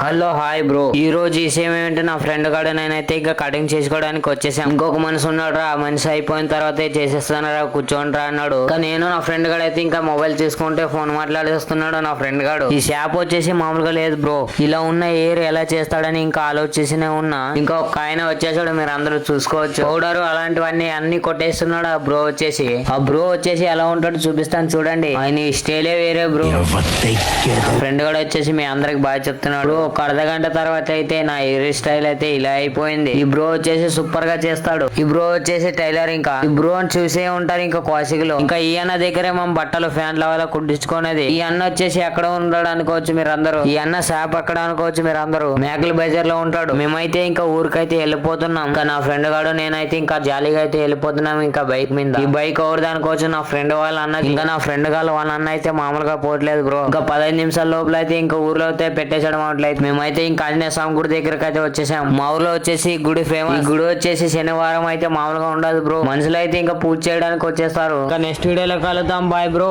Hello hi bro. ఈ రోజు ఈ విషయం ఏమంటే నా ఫ్రెండ్ గాడు నేనైతే ఇంకా కటింగ్ చేసుకోవడానికి వచ్చేసాం. ఇంకొక మనిషి ఉన్నాడు రా, ఆ మనిషి అయిపోయిన తర్వాత చేసేస్తాను రా, కూర్చోండి రా అన్నాడు. ఇంకా నేను నా ఫ్రెండ్ గాడు అయితే ఇంకా మొబైల్ తీసుకుంటే ఫోన్ మాట్లాడేస్తున్నాడు నా ఫ్రెండ్ గాడు. ఈ షాప్ వచ్చేసి మామూలుగా లేదు బ్రో. ఇలా ఉన్న ఎయిర్ ఎలా చేస్తాడని ఇంకా ఆలోచిస్తూనే ఉన్నా. ఇంకా ఒక ఆయన వచ్చేసాడు, మీరు అందరూ చూసుకోవచ్చు. పౌడర్ అలాంటివన్నీ అన్ని కొట్టేస్తున్నాడు ఆ బ్రో వచ్చేసి. ఆ బ్రో వచ్చేసి ఎలా ఉంటాడో చూపిస్తాను చూడండి. ఆయన స్టైలే వేరే బ్రో. ఫ్రెండ్ గాడు వచ్చేసి మీ అందరికి బాగా చెప్తున్నాడు. ఒక అర్ధగంట తర్వాత అయితే నా హెయిర్ స్టైల్ అయితే ఇలా అయిపోయింది. ఈ బ్రో వచ్చేసి సూపర్ గా చేస్తాడు. ఈ బ్రో వచ్చేసి టైలర్. ఇంకా ఈ బ్రో చూసే ఉంటారు ఇంకా కోసికలో. ఇంకా ఈ అన్న దగ్గరే మనం బట్టలు ఫ్యాన్ల వల్ల కుట్టించుకునేది. ఈ అన్న వచ్చేసి ఎక్కడ ఉంటాడు అనుకోవచ్చు మీరు అందరూ. ఈ అన్న షాప్ ఎక్కడ అనుకోవచ్చు మీరు అందరూ. మేకల బజార్ లో ఉంటాడు. మేమైతే ఇంకా ఊరికైతే వెళ్ళిపోతున్నాం. ఇంకా నా ఫ్రెండ్ గాడు నేనైతే ఇంకా జాలీగా అయితే వెళ్ళిపోతున్నాం ఇంకా బైక్ మీద. ఈ బైక్ ఎవరిది అనుకోవచ్చు, నా ఫ్రెండ్ వాళ్ళ అన్న. ఇంకా నా ఫ్రెండ్ వాళ్ళ అన్న అయితే మామూలుగా పోవట్లేదు బ్రో. ఇంకా 15 నిమిషాల లోపల అయితే ఇంకా ఊర్లో అయితే పెట్టేసాడు అట్లయితే. మేమైతే ఇంకా ఆంజనేయ స్వామి గుడి దగ్గరకు అయితే వచ్చేసాం. మా ఊర్లో వచ్చేసి గుడి ఫేమస్. ఈ గుడి వచ్చేసి శనివారం అయితే మామూలుగా ఉండదు బ్రో. మనుషులు అయితే ఇంకా పూజ చేయడానికి వచ్చేస్తారు. ఇంకా నెక్స్ట్ వీడియోలో కలుద్దాం. Bye bro.